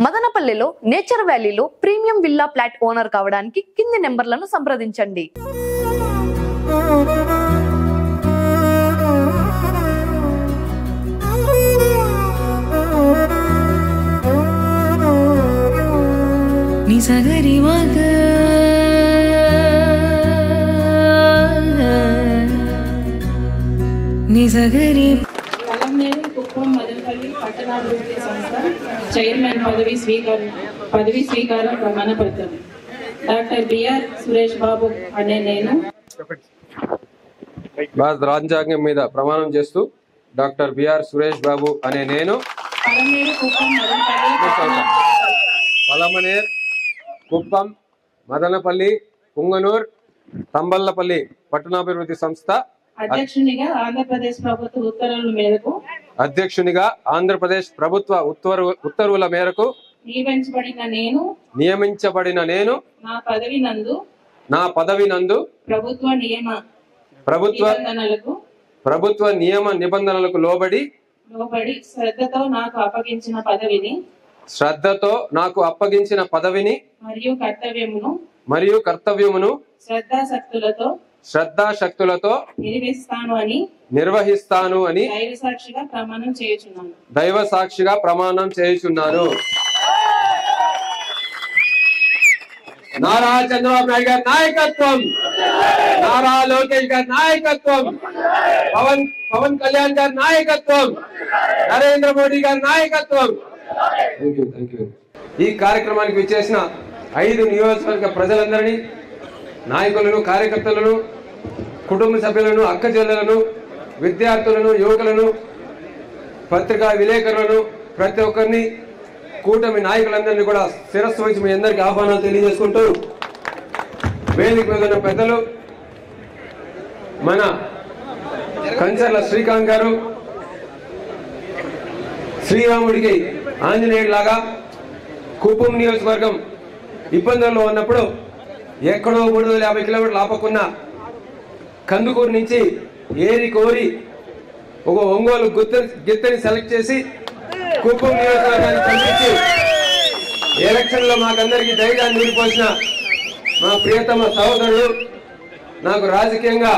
మదనపల్లిలో నేచర్ వ్యాలీలో premium villa flat owner కావడానికి కింది నెంబర్లను సంప్రదించండి. నిసగరి మగ నిసగరి కుప్పం మదనపల్లి పట్టణాభివృద్ధి సంస్థ చైర్మన్ పదవి స్వీకారం ప్రమాణ పత్రం. డాక్టర్ బిఆర్ సురేష్ బాబు అనే నేను భారత రాజ్యాంగం మీద ప్రమాణం చేస్తూ డాక్టర్ బిఆర్ సురేష్ బాబు అనే నేను పలమనేర్ కుప్పం మదనపల్లి పుంగనూర్ తంబల్లపల్లి పట్టణాభివృద్ధి సంస్థ అధ్యక్షునిగా ఆంధ్రప్రదేశ్ ప్రభుత్వ ఉత్తర్వుల మేరకు ఉత్తర్వుల మేరకు నియమించబడిన నేను నా పదవి నందు ప్రభుత్వ నియమ నిబంధనలకు లోబడి శ్రద్ధతో నాకు అప్పగించిన పదవిని మరియు కర్తవ్యమును శ్రద్ధాశక్తులతో నిర్వహిస్తాను అని దైవ సాక్షిగా ప్రమాణం చేయుచున్నాను. నారా చంద్రబాబు నాయుడు గారి నాయకత్వం, నారా లోకేష్ గారి నాయకత్వం, పవన్ కళ్యాణ్ గారి నాయకత్వం, నరేంద్ర మోడీ గారి నాయకత్వం. ఈ కార్యక్రమానికి విచ్చేసిన 5 నియోజకవర్గ ప్రజలందరినీ, నాయకులను, కార్యకర్తలను, కుటుంబ సభ్యులను, అక్క చెల్లెలను, విద్యార్థులను, యువకులను, పత్రికా విలేకరులను, ప్రతి ఒక్కరిని, కూటమి నాయకులందరినీ కూడా శిరస్సు వచ్చి మీ అందరికీ ఆహ్వానాలు తెలియజేసుకుంటూ, వేదిక మీద ఉన్న పెద్దలు మన కంచర్ల శ్రీకాంత్ గారు శ్రీరాముడికి ఆంజనేయుడు లాగా కుప్పం నియోజకవర్గం ఇబ్బందుల్లో ఉన్నప్పుడు ఎక్కడో 350 కిలోమీటర్లు ఆపకున్న కందుకూరు నుంచి ఏరి కోరి ఒక ఒంగోలు గిత్తని సెలెక్ట్ చేసి కుప్పం నియోజకవర్గానికి పంపించి ఎలక్షన్ లో మాకందరికి ధైర్యాన్ని నిలిపోసిన మా ప్రియతమ సహోదరుడు, నాకు రాజకీయంగా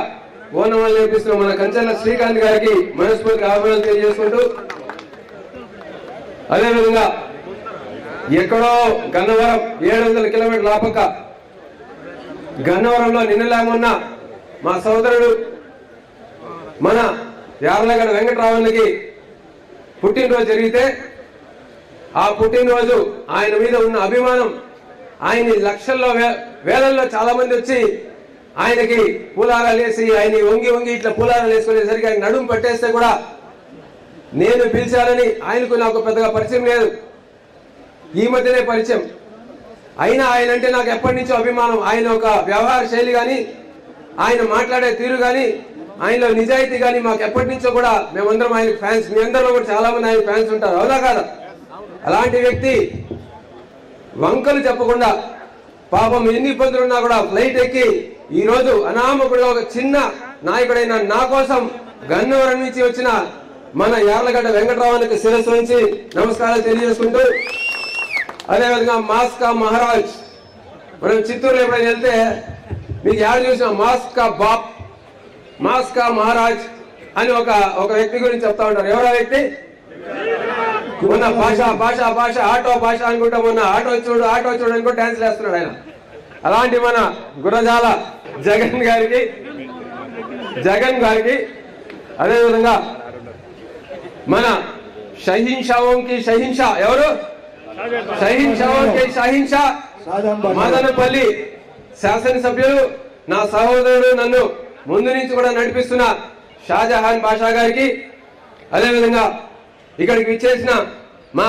ఓనమాలు నేర్పిస్తున్న మన కంచెల శ్రీకాంత్ గారికి మనస్ఫూర్తిగా ఆహ్వానాలు తెలియజేసుకుంటూ, అదేవిధంగా ఎక్కడో గన్నవరం 700 కిలోమీటర్ల ఆపక గన్నవరంలో నిన్నలేమన్నా మా సోదరుడు మన యార్లగడ్డ వెంకటరామన్కి పుట్టినరోజు జరిగితే ఆ పుట్టినరోజు ఆయన మీద ఉన్న అభిమానం, ఆయన్ని లక్షల్లో వేలల్లో చాలా మంది వచ్చి ఆయనకి పూలారాలు వేసి ఆయన వంగి ఇట్లా పూలారాలు వేసుకునేసరికి ఆయన నడుము పట్టేస్తే కూడా నేను పిలిచానని ఆయనకు నాకు పెద్దగా పరిచయం లేదు, ఈ మధ్యనే పరిచయం. అయినా ఆయన అంటే నాకు ఎప్పటి నుంచో అభిమానం. ఆయన ఒక వ్యవహార శైలి కానీ, ఆయన మాట్లాడే తీరు కానీ, ఆయనలో నిజాయితీ కానీ మాకు ఎప్పటి నుంచో కూడా మేమందరం ఆయన ఫ్యాన్స్. మీ అందరిలో కూడా చాలా మంది ఆయన ఫ్యాన్స్ ఉంటారు, అవునా కాదా? అలాంటి వ్యక్తి వంకలు చెప్పకుండా, పాపం ఎన్ని ఇబ్బందులు ఉన్నా కూడా ఫ్లైట్ ఎక్కి ఈరోజు అనామకుడుగా ఒక చిన్న నాయకుడైన నా కోసం గన్నవరం నుంచి వచ్చిన మన యార్లగడ్డ వెంకటరామన్కి శిరస్సు నుంచి నమస్కారాలు తెలియజేసుకుంటూ, అదేవిధంగా మాస్కా మహారాజ్, మనం చిత్తూరులో ఎప్పుడైనా వెళ్తే మీకు యాడ్ చూసిన మాస్కా బాప్, మాస్కా మహారాజ్ అని ఒక వ్యక్తి గురించి చెప్తా ఉంటారు. ఎవరా వ్యక్తి? మొన్న భాష ఆటో భాష అనుకుంటా, మొన్న ఆటో చూడు అనుకుంటూ డాన్స్ వేస్తున్నాడు ఆయన. అలాంటి మన గురజాల జగన్ గారికి అదేవిధంగా మన షహిన్షా ఎవరు? షహిన్షా మదనపల్లి శాసనసభ్యులు, నా సహోదరుడు, నన్ను ముందు నుంచి కూడా నడిపిస్తున్న షాజహాన్ బాషా గారికి, అదేవిధంగా ఇక్కడికి విచ్చేసిన మా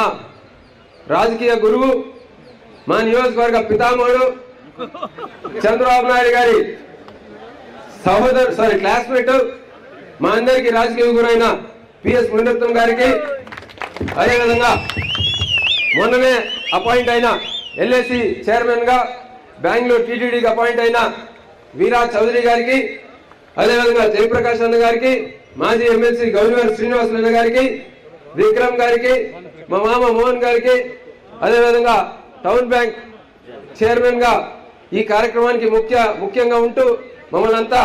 రాజకీయ గురువు, మా నియోజకవర్గ పితామహుడు చంద్రబాబు నాయుడు గారి క్లాస్మేట్, మా అందరికి రాజకీయ గురైన పిఎస్ మునిరత్నం గారికి, అదేవిధంగా మొన్ననే అపాయింట్ అయిన ఎల్ఐసి చైర్మన్ గా బెంగళూరు టీటీడీకి అపాయింట్ అయిన వీరా చౌదరి గారికి, అదేవిధంగా జయప్రకాష్ అన్న గారికి, మాజీ ఎమ్మెల్సీ గౌరివారి శ్రీనివాసులు అన్న గారికి, విక్రమ్ గారికి, మా మామ మోహన్ గారికి, అదేవిధంగా టౌన్ బ్యాంక్ చైర్మన్ గా ఈ కార్యక్రమానికి ముఖ్యంగా ఉంటూ మమ్మల్ని అంతా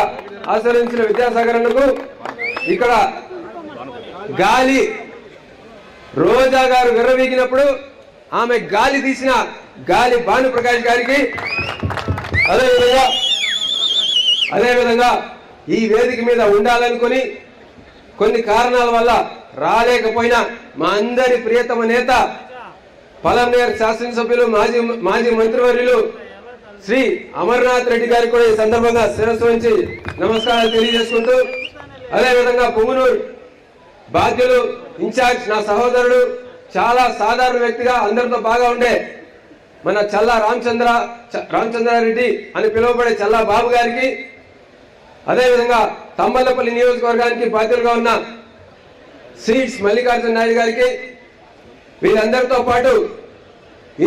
ఆశీర్వదించిన విద్యాసాగర్ అన్నకు, ఇక్కడ గాలి రోజా గారు విర్రవీగినప్పుడు ఆమె గాలి తీసిన గాలి భానుప్రకాష్ గారికి, అదేవిధంగా ఈ వేదిక మీద ఉండాలనుకుని కొన్ని కారణాల వల్ల రాలేకపోయినా మా అందరి ప్రియతమ నేత పలమనేరు శాసనసభ్యులు మాజీ మంత్రివర్యులు శ్రీ అమర్నాథ్ రెడ్డి గారికి కూడా ఈ సందర్భంగా శిరస్సు వంచి నమస్కారాలు తెలియజేసుకుంటూ, అదేవిధంగా పుంగనూరు బాధ్యులు ఇన్ఛార్జ్ నా సహోదరుడు, చాలా సాధారణ వ్యక్తిగా అందరితో బాగా ఉండే మన చల్లా రామచంద్రారెడ్డి అని పిలువబడే చల్లా బాబు గారికి, అదేవిధంగా తంబలపల్లి నియోజకవర్గానికి బాధ్యులుగా ఉన్న సీట్స్ మల్లికార్జున నాయుడు గారికి, వీరందరితో పాటు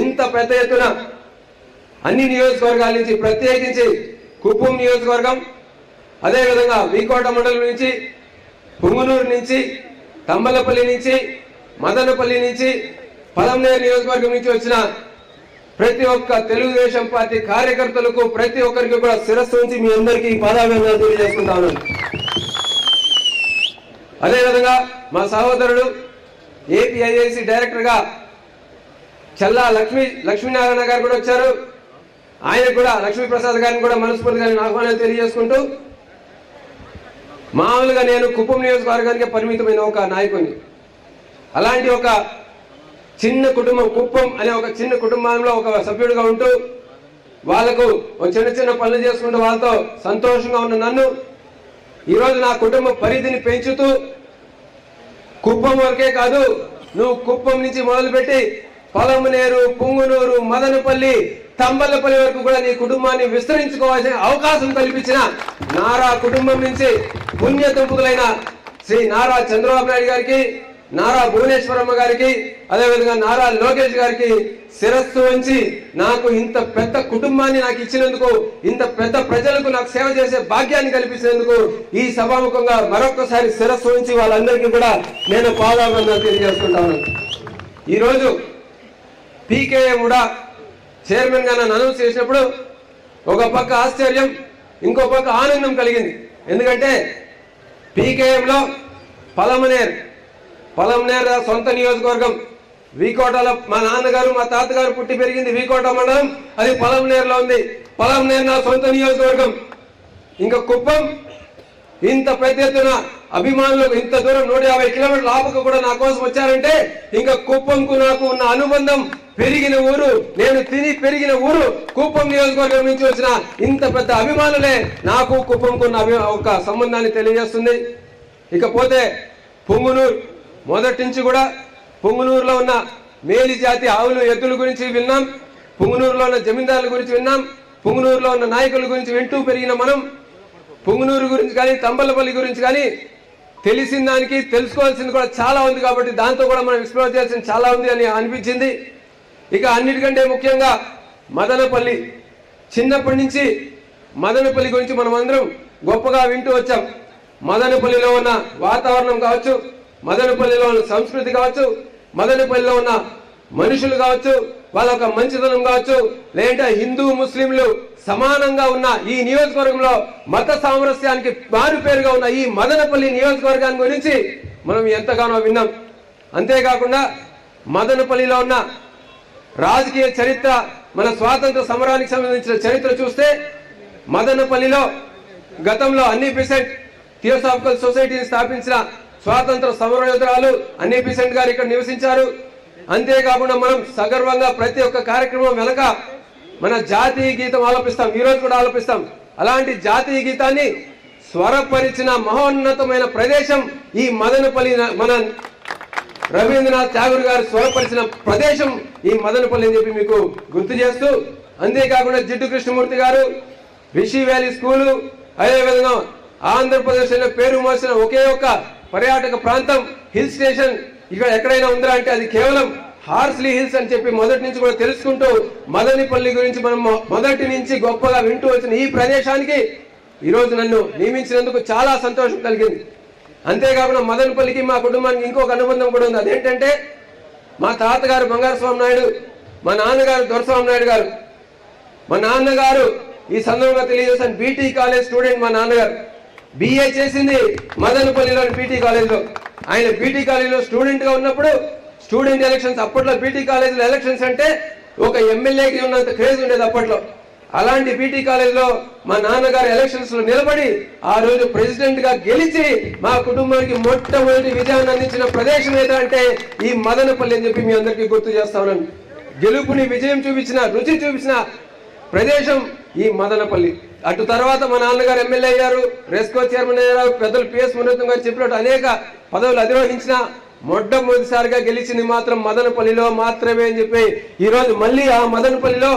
ఇంత పెద్ద ఎత్తున అన్ని నియోజకవర్గాల నుంచి ప్రత్యేకించి కుప్పం నియోజకవర్గం, అదేవిధంగా వీకోట మండలం నుంచి, పుంగనూరు నుంచి, తంబలపల్లి నుంచి, మదనపల్లి నుంచి, పలమనేరు నియోజకవర్గం నుంచి వచ్చిన ప్రతి ఒక్క తెలుగుదేశం పార్టీ కార్యకర్తలకు ప్రతి ఒక్కరికి కూడా శిరస్సు ఉంచి మీ అందరికీ పాదాభివందనాలు తెలియజేసుకుంటా ఉన్నాను. అదేవిధంగా మా సహోదరుడు ఏపీఐఐసి డైరెక్టర్ గా చల్లా లక్ష్మీనారాయణ గారు కూడా వచ్చారు. ఆయన కూడా లక్ష్మీప్రసాద్ గారిని కూడా మనస్ఫూర్తిగా ఆహ్వానాలు తెలియజేసుకుంటూ, మామూలుగా నేను కుప్పం నియోజకవర్గానికి పరిమితమైన ఒక నాయకుడిని. అలాంటి ఒక చిన్న కుటుంబం, కుప్పం అనే ఒక చిన్న కుటుంబంలో ఒక సభ్యుడిగా ఉంటూ వాళ్లకు చిన్న పనులు చేసుకుంటూ వాళ్ళతో సంతోషంగా ఉన్న నన్ను ఈరోజు నా కుటుంబ పరిధిని పెంచుతూ కుప్పం వరకే కాదు, నువ్వు కుప్పం నుంచి మొదలుపెట్టి పలమనేరు, పుంగనూరు, మదనపల్లి, తంబలపల్లి వరకు కూడా నీ కుటుంబాన్ని విస్తరించుకోవాల్సిన అవకాశం కల్పించిన నారా కుటుంబం నుంచి పుణ్య దంపతులైన శ్రీ నారా చంద్రబాబు నాయుడు గారికి, నారా భువనేశ్వరమ్మ గారికి, అదేవిధంగా నారా లోకేష్ గారికి శిరస్సు వంచి నాకు ఇంత పెద్ద కుటుంబాన్ని నాకు ఇచ్చినందుకు, ఇంత పెద్ద ప్రజలకు నాకు సేవ చేసే భాగ్యాన్ని కల్పించినందుకు ఈ సభాముఖంగా మరొకసారి శిరస్సు వంచి వాళ్ళందరికీ కూడా నేను పాదాభివందనాలు తెలియజేసుకుంటాను. ఈరోజు పీకేఏ కూడా చైర్మన్ గా నన్ను అనౌన్స్ చేసినప్పుడు ఒక పక్క ఆశ్చర్యం, ఇంకో పక్క ఆనందం కలిగింది. ఎందుకంటే పీకేఎంలో పలమనేరు సొంత నియోజకవర్గం, వీకోటలో మా నాన్నగారు మా తాతగారు పుట్టి పెరిగింది వీకోట మండలం, అది పలమనేరులో ఉంది. పలమనేరు నా సొంత నియోజకవర్గం. ఇంకా కుప్పం ఇంత పెద్ద ఎత్తున అభిమానులకు ఇంత దూరం 150 కిలోమీటర్ల ఆపక కూడా నా కోసం వచ్చారంటే ఇంకా కుప్పంకు నాకు ఉన్న అనుబంధం, పెరిగిన ఊరు, నేను తిని పెరిగిన ఊరు కుప్పం నియోజకవర్గం నుంచి వచ్చిన ఇంత పెద్ద అభిమానులే నాకు కుప్పంకు ఉన్న ఒక సంబంధాన్ని తెలియజేస్తుంది. ఇకపోతే పుంగనూరు మొదటి నుంచి కూడా పుంగనూరులో ఉన్న మేలి జాతి ఆవులు, ఎద్దుల గురించి విన్నాం, పుంగనూరులో ఉన్న జమీందారుల గురించి విన్నాం, పుంగనూరులో ఉన్న నాయకుల గురించి వింటూ పెరిగిన మనం పుంగనూరు గురించి కానీ తంబలపల్లి గురించి కానీ తెలిసిన దానికి తెలుసుకోవాల్సింది కూడా చాలా ఉంది. కాబట్టి దాంతో కూడా మనం ఎక్స్ప్లోర్ చేయాల్సింది చాలా ఉంది అని అనిపించింది. ఇక అన్నిటికంటే ముఖ్యంగా మదనపల్లి, చిన్నప్పటి నుంచి మదనపల్లి గురించి మనం అందరం గొప్పగా వింటూ వచ్చాం. మదనపల్లిలో ఉన్న వాతావరణం కావచ్చు, మదనపల్లిలో ఉన్న సంస్కృతి కావచ్చు, మదనపల్లిలో ఉన్న మనుషులు కావచ్చు, వాళ్ళ ఒక మంచితనం కావచ్చు, లేదంటే హిందూ ముస్లింలు సమానంగా ఉన్న ఈ నియోజకవర్గంలో మత సామరస్యానికి మారు పేరుగా ఉన్న ఈ మదనపల్లి నియోజకవర్గాన్ని గురించి మనం ఎంతగానో విన్నాం. అంతేకాకుండా మదనపల్లిలో ఉన్న రాజకీయ చరిత్ర, మన స్వాతంత్ర సమరానికి సంబంధించిన చరిత్ర చూస్తే మదనపల్లిలో గతంలో అన్ని పెసెంట్ థియోసాఫికల్ సొసైటీని స్థాపించిన స్వాతంత్ర సమరయోధురాలు అన్ని పెసెంట్ గారు ఇక్కడ నివసించారు. అంతేకాకుండా మనం సగర్వంగా ప్రతి ఒక్క కార్యక్రమం వెనక మన జాతీయ గీతం ఆలపిస్తాం, ఈ రోజు కూడా ఆలపిస్తాం. అలాంటి జాతీయ గీతాన్ని స్వరపరిచిన మహోన్నతమైన ప్రదేశం ఈ మదనపల్లి. మన రవీంద్రనాథ్ ఠాగూర్ గారు స్వరపరిచిన ప్రదేశం ఈ మదనపల్లి అని చెప్పి మీకు గుర్తు చేస్తూ, అంతేకాకుండా జిడ్డు కృష్ణమూర్తి గారు రిషి వ్యాలీ స్కూలు, అదేవిధంగా ఆంధ్రప్రదేశ్ లో పేరు మోసిన ఒకే ఒక్క పర్యాటక ప్రాంతం హిల్ స్టేషన్ ఇక్కడ ఎక్కడైనా ఉందా అంటే అది కేవలం హార్స్లీ హిల్స్ అని చెప్పి మొదటి నుంచి కూడా తెలుసుకుంటూ మదనపల్లి గురించి మనం మొదటి నుంచి గొప్పగా వింటూ వచ్చిన ఈ ప్రదేశానికి ఈరోజు నన్ను నియమించినందుకు చాలా సంతోషం కలిగింది. అంతేకాకుండా మదనపల్లికి మా కుటుంబానికి ఇంకొక అనుబంధం కూడా ఉంది. అదేంటంటే మా తాతగారు బంగారు స్వామి నాయుడు మా నాన్నగారు దొరస్వామి నాయుడు గారు, మా నాన్నగారు ఈ సందర్భంగా తెలియజేశాను, బీటీ కాలేజ్ స్టూడెంట్. మా నాన్నగారు BA చేసింది మదనపల్లిలోని బీటీ కాలేజ్లో. ఆయన బీటీ కాలేజ్లో స్టూడెంట్గా ఉన్నప్పుడు స్టూడెంట్ ఎలక్షన్స్, అప్పట్లో బీటీ కాలేజ్లో ఎలక్షన్స్ అంటే ఒక ఎమ్మెల్యేకి ఉన్నంత క్రేజ్ ఉండేది అప్పట్లో. అలాంటి బీటీ కాలేజ్లో మా నాన్నగారు ఎలక్షన్స్ లో నిలబడి ఆ రోజు ప్రెసిడెంట్ గా గెలిచి మా కుటుంబానికి మొట్టమొదటి విజయాన్ని అందించిన ప్రదేశం ఏదంటే ఈ మదనపల్లి అని చెప్పి మీ అందరికీ గుర్తు చేస్తా ఉన్నాను. గెలుపుని విజయం చూపించిన, రుచి చూపించిన ప్రదేశం ఈ మదనపల్లి. అటు తర్వాత మా నాన్నగారు ఎమ్మెల్యే అయ్యారు, రెస్కో చైర్మన్ అయ్యారు, పెద్దలు PS మునరత్నం గారు చెప్పినట్టు అనేక పదవులు అధిరోహించిన మొట్టమొదటిసారిగా గెలిచింది మాత్రం మదనపల్లిలో మాత్రమే అని చెప్పి ఈ రోజు మళ్ళీ ఆ మదనపల్లిలో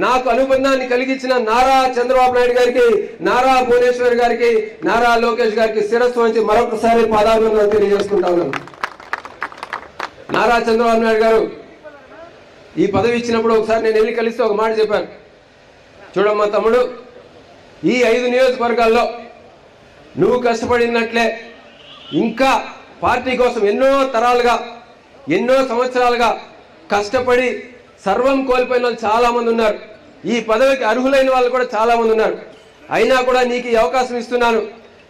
నాకు అనుబంధాన్ని కలిగించిన నారా చంద్రబాబు నాయుడు గారికి, నారా భువనేశ్వర్ గారికి, నారా లోకేష్ గారికి శిరస్సు వంచి మరొకసారి పాదాభివందనాలు తెలియజేసుకుంటా ఉన్నాను. నారా చంద్రబాబు నాయుడు గారు ఈ పదవి ఇచ్చినప్పుడు ఒకసారి నేను వెళ్ళి కలిస్తే ఒక మాట చెప్పాను, చూడమ్మా తమ్ముడు, ఈ 5 నియోజకవర్గాల్లో నువ్వు కష్టపడినట్లే ఇంకా పార్టీ కోసం ఎన్నో తరాలుగా, ఎన్నో సంవత్సరాలుగా కష్టపడి సర్వం కోల్పోయిన వాళ్ళు చాలా మంది ఉన్నారు. ఈ పదవికి అర్హులైన వాళ్ళు కూడా చాలా మంది ఉన్నారు. అయినా కూడా నీకు ఈ అవకాశం ఇస్తున్నాను.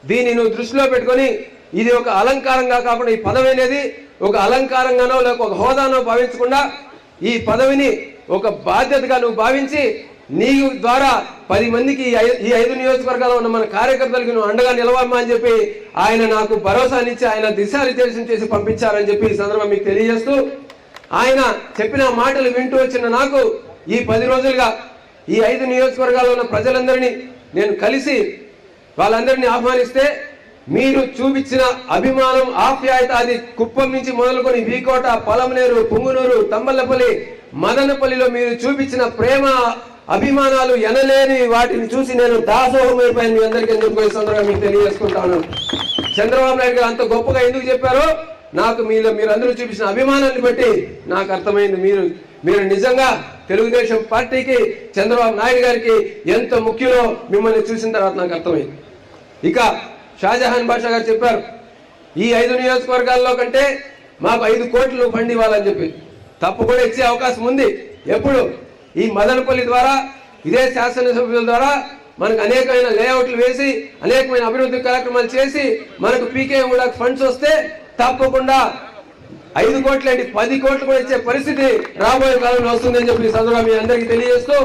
దీన్ని నువ్వు దృష్టిలో పెట్టుకొని ఇది ఒక అలంకారంగా కాకుండా, ఈ పదవి అనేది ఒక అలంకారంగానో లేక ఒక హోదానో భావించకుండా ఈ పదవిని ఒక బాధ్యతగా నువ్వు భావించి నీ ద్వారా 10 మందికి ఈ 5 నియోజకవర్గాల్లో ఉన్న మన కార్యకర్తలకు నువ్వు అండగా నిలవమ్మా అని చెప్పి ఆయన నాకు భరోసానిచ్చి ఆయన దిశానిర్దేశం చేసి పంపించారని చెప్పి ఈ సందర్భం మీకు తెలియజేస్తూ, ఆయన చెప్పిన మాటలు వింటూ వచ్చిన నాకు ఈ 10 రోజులుగా ఈ 5 నియోజకవర్గాల్లో ఉన్న ప్రజలందరినీ నేను కలిసి వాళ్ళందరినీ ఆహ్వానిస్తే మీరు చూపించిన అభిమానం, ఆప్యాయత, అది కుప్పం నుంచి మొదలుకొని వీకోట, పొలంనేరు, పుంగునూరు, తంబల్లపల్లి, మదనపల్లిలో మీరు చూపించిన ప్రేమ, అభిమానాలు ఎనలేని వాటిని చూసి నేను దాసోహమైపోయాను. మీ అందరికీ ఎందుకు ఈ సందర్భంగా మీకు తెలియజేసుకుంటాను. చంద్రబాబు నాయుడు గారు అంత గొప్పగా ఎందుకు చెప్పారో నాకు మీరందరూ చూపించిన అభిమానాన్ని బట్టి నాకు అర్థమైంది. మీరు నిజంగా తెలుగుదేశం పార్టీకి, చంద్రబాబు నాయుడు గారికి ఎంత ముఖ్యమో మిమ్మల్ని చూసిన తర్వాత నాకు అర్థమైంది. ఇక షాజహాన్ బాషా గారు చెప్పారు, ఈ 5 నియోజకవర్గాల్లో కంటే మాకు 5 కోట్లు ఫండ్ ఇవ్వాలని చెప్పి. తప్పకుండా ఇచ్చే అవకాశం ఉంది. ఎప్పుడు? ఈ మదనపల్లి ద్వారా, ఇదే శాసనసభ్యుల ద్వారా మనకు అనేకమైన లేఅవుట్లు వేసి అనేకమైన అభివృద్ధి కార్యక్రమాలు చేసి మనకు PKM కూడా ఫండ్స్ వస్తే తప్పకుండా 5 కోట్లు ఏంటి 10 కోట్లు కూడా ఇచ్చే పరిస్థితి రాబోయే కాలంలో వస్తుందని చెప్పి ఈ సందర్భంగా మీ అందరికీ తెలియజేస్తూ,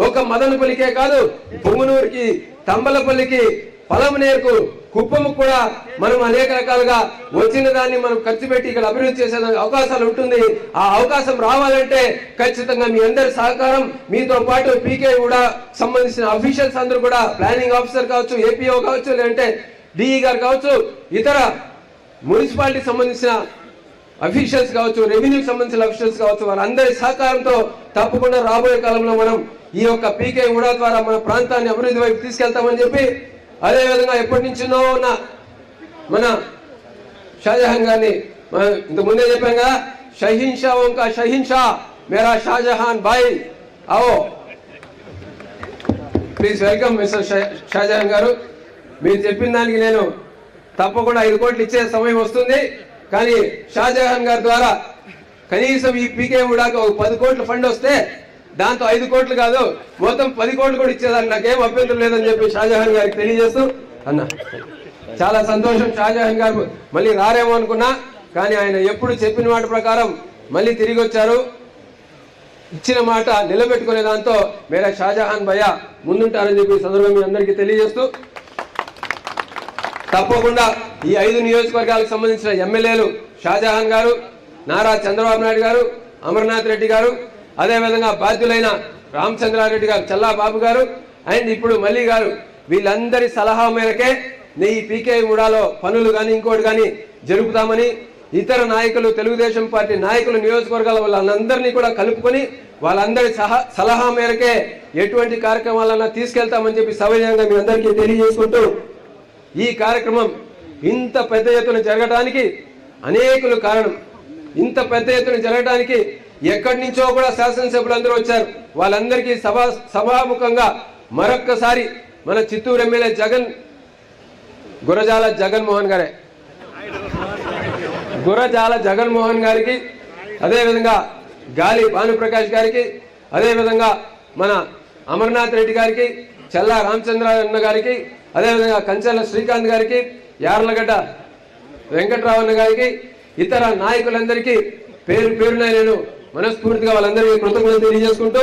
ఒక మదనపల్లికే కాదు, పొంగునూరుకి, తంబలపల్లికి, పొలంనేరుకు, కుప్పముకు కూడా మనం అనేక రకాలుగా వచ్చిన దాన్ని మనం ఖర్చు పెట్టి ఇక్కడ అభివృద్ధి చేసే అవకాశాలు ఉంటుంది. ఆ అవకాశం రావాలంటే ఖచ్చితంగా మీ అందరి సహకారం, మీతో పాటు PK కూడా సంబంధించిన అఫీషియల్స్ అందరూ కూడా, ప్లానింగ్ ఆఫీసర్ కావచ్చు, APO కావచ్చు, లేదంటే DE గారు కావచ్చు, ఇతర మున్సిపాలిటీకి సంబంధించిన అఫీషియల్స్ కావచ్చు, రెవెన్యూకి సంబంధించిన అఫీషియల్స్ కావచ్చు, వారందరి సహకారంతో తప్పకుండా రాబోయే కాలంలో మనం ఈ యొక్క PK కూడా ద్వారా మన ప్రాంతాన్ని అభివృద్ధి వైపు తీసుకెళ్తామని చెప్పి, అదేవిధంగా ఎప్పటి నుంచినో ఉన్న మన షాజహాన్ గారిని ఇంత ముందే చెప్పాం కదా, షహిన్షా ఓంకా షహిన్షా మేరా షాజహాన్ భాయ్ Ao. Please welcome mister Shahjahan గారు. మీరు చెప్పిన దానికి నేను తప్పకుండా 5 కోట్లు ఇచ్చే సమయం వస్తుంది. కానీ షాజహాన్ గారి ద్వారా కనీసం ఈ PK కూడా ఒక 10 కోట్ల ఫండ్ వస్తే దాంతో 5 కోట్లు కాదు మొత్తం 10 కోట్లు కూడా ఇచ్చేదాన్ని నాకేం అభ్యంతరం లేదని చెప్పి షాజహాన్ గారికి తెలియజేస్తూ, అన్న చాలా సంతోషం. షాజహాన్ గారు మళ్ళీ రారేమో అనుకున్నా, కానీ ఆయన ఎప్పుడు చెప్పిన మాట ప్రకారం మళ్ళీ తిరిగి వచ్చారు. ఇచ్చిన మాట నిలబెట్టుకునే దాంతో మేరా షాజహాన్ భయ్య ముందుంటారని చెప్పి సందర్భంగా మీ అందరికీ తెలియజేస్తూ, తప్పకుండా ఈ 5 నియోజకవర్గాలకు సంబంధించిన ఎమ్మెల్యేలు షాజహాన్ గారు, నారా చంద్రబాబు నాయుడు గారు, అమర్నాథ్ రెడ్డి గారు, అదేవిధంగా బాధ్యులైన రామచంద్రారెడ్డి గారు, చల్లా బాబు గారు అండ్ ఇప్పుడు మల్లి గారు, వీళ్ళందరి సలహా మేరకే ఈ PK మూడాలో పనులు కానీ ఇంకోటి కానీ జరుపుతామని, ఇతర నాయకులు, తెలుగుదేశం పార్టీ నాయకులు, నియోజకవర్గాల వాళ్ళందరినీ కూడా కలుపుకొని వాళ్ళందరి సలహా మేరకే ఎటువంటి కార్యక్రమాలన్నా తీసుకెళ్తామని చెప్పి సవినయంగా మీ అందరికీ తెలియజేసుకుంటూ, ఈ కార్యక్రమం ఇంత పెద్ద ఎత్తున జరగడానికి అనేకులు కారణం. ఇంత పెద్ద ఎత్తున జరగడానికి ఎక్కడి నుంచో కూడా శాసనసభ్యులందరూ వచ్చారు. వాళ్ళందరికీ సభాముఖంగా మరొక్కసారి మన చిత్తూరు ఎమ్మెల్యే గురజాల జగన్మోహన్ గారికి, అదేవిధంగా గాలి భానుప్రకాష్ గారికి, అదేవిధంగా మన అమర్నాథ్ రెడ్డి గారికి, చల్లా రామచంద్ర అన్న గారికి, అదేవిధంగా కంచెల శ్రీకాంత్ గారికి, యార్లగడ్డ వెంకట్రావు గారికి, ఇతర నాయకులందరికీ పేరు పేరున నేను మనస్ఫూర్తిగా వాళ్ళందరికీ కృతజ్ఞతలు తెలియజేసుకుంటూ,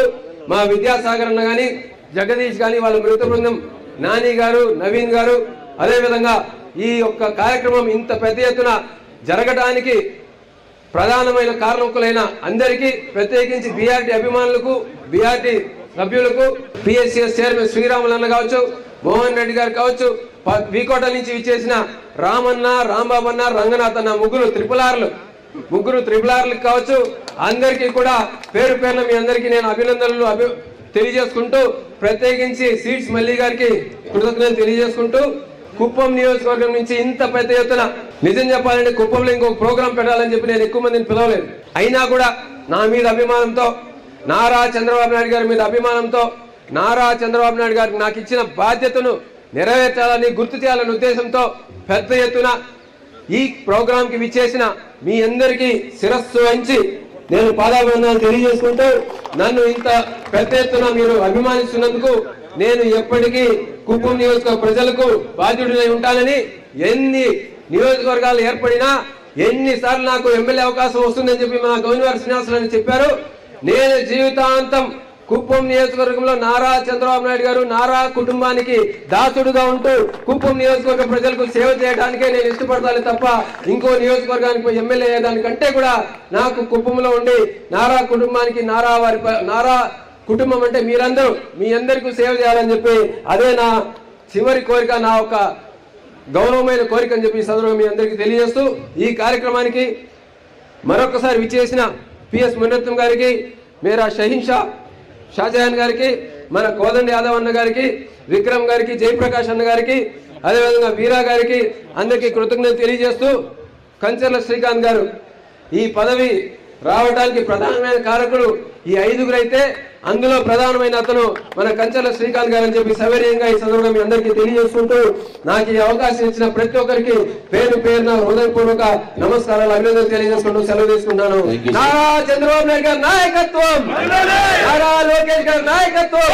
మా విద్యాసాగర్ అన్న గాని, జగదీష్ గాని, వాళ్ళ మృత బృందం, నాని గారు, నవీన్ గారు, అదేవిధంగా ఈ యొక్క కార్యక్రమం ఇంత పెద్ద ఎత్తున జరగడానికి ప్రధానమైన కారణకులైన అందరికీ, ప్రత్యేకించి బీఆర్టీ అభిమానులకు, బీఆర్టీ సభ్యులకు, పిఎస్సిఎస్ చైర్మన్ శ్రీరాములు అన్న కావచ్చు, మోహన్ రెడ్డి గారు కావచ్చు, వీకోట నుంచి విచ్చేసిన రామన్న, రాంబాబు అన్న, రంగనాథ్ అన్న, ముగ్గురు త్రిపులార్లకు కావచ్చు, అందరికీ కూడా పేరు పేరున మీ అందరికీ నేను అభినందనలు తెలియజేసుకుంటూ, ప్రత్యేకించి సీట్స్ మల్లి గారికి కృతజ్ఞతలు తెలియజేసుకుంటూ, కుప్పం నియోజకవర్గం నుంచి ఇంత పెద్ద ఎత్తున, నిజం చెప్పాలంటే కుప్పంలో ఇంకొక ప్రోగ్రాం పెట్టాలని చెప్పి నేను ఎక్కువ మందిని పిలవలేదు. అయినా కూడా నా మీద అభిమానంతో, నారా చంద్రబాబు నాయుడు గారి మీద అభిమానంతో, నారా చంద్రబాబు నాయుడు గారికి నాకు ఇచ్చిన బాధ్యతను నెరవేర్చాలని, గుర్తు చేయాలనే ఉద్దేశంతో పెద్ద ఎత్తున ఈ ప్రోగ్రాం కి విచ్చేసిన మీ అందరికీ శిరస్సు వంచి నేను పాదాభివందనాలు తెలియజేసుకుంటూ, నన్ను ఇంత పెద్ద ఎత్తున మీరు అభిమానిస్తున్నందుకు నేను ఎప్పటికీ కుప్పం నియోజకవర్గ ప్రజలకు బాధ్యుడినై ఉంటానని, ఎన్ని నియోజకవర్గాలు ఏర్పడినా ఎన్నిసార్లు నాకు ఎమ్మెల్యే అవకాశం వస్తుందని చెప్పి మా గవర్నర్ శ్రీనివాసులు చెప్పారు. నేను జీవితాంతం కుప్పం నియోజకవర్గంలో నారా చంద్రబాబు నాయుడు గారు, నారా కుటుంబానికి దాసుడుగా ఉంటూ కుప్పం నియోజకవర్గ ప్రజలకు సేవ చేయడానికే నేను ఇష్టపడతాను తప్ప ఇంకో నియోజకవర్గానికి ఎమ్మెల్యే అయ్యేదానికంటే కూడా నాకు కుప్పంలో ఉండి నారా కుటుంబానికి, నారా కుటుంబం అంటే మీరందరూ, మీ అందరికీ సేవ చేయాలని చెప్పి అదే నా చివరి కోరిక, నా ఒక గౌరవమైన కోరిక అని చెప్పి సందర్భంగా మీ అందరికీ తెలియజేస్తూ, ఈ కార్యక్రమానికి మరొకసారి విచ్చేసిన పిఎస్ మునరత్నం గారికి, మేరా షాజహాన్ గారికి, మన కోదండ యాదవ్ అన్న గారికి, విక్రమ్ గారికి, జయప్రకాష్ అన్న గారికి, అదేవిధంగా వీరా గారికి అందరికీ కృతజ్ఞతలు తెలియజేస్తూ, కంచెల శ్రీకాంత్ గారు ఈ పదవి రావడానికి ప్రధానమైన కారకులు ఈ 5గురు అయితే అందులో ప్రధానమైన అతను మన కంచెల శ్రీకాంత్ గారు అని చెప్పి సవినయంగా ఈ సందర్భంగా మీ అందరికీ తెలియజేసుకుంటూ, నాకు ఈ అవకాశం ఇచ్చిన ప్రతి ఒక్కరికి పేరు పేరున హృదయపూర్వక నమస్కారాలు, అభినందనలు తెలియజేసుకుంటూ సెలవు తీసుకుంటాను. నారా చంద్రబాబు నాయుడు గారి నాయకత్వం, నారా లోకేష్ గారి నాయకత్వం.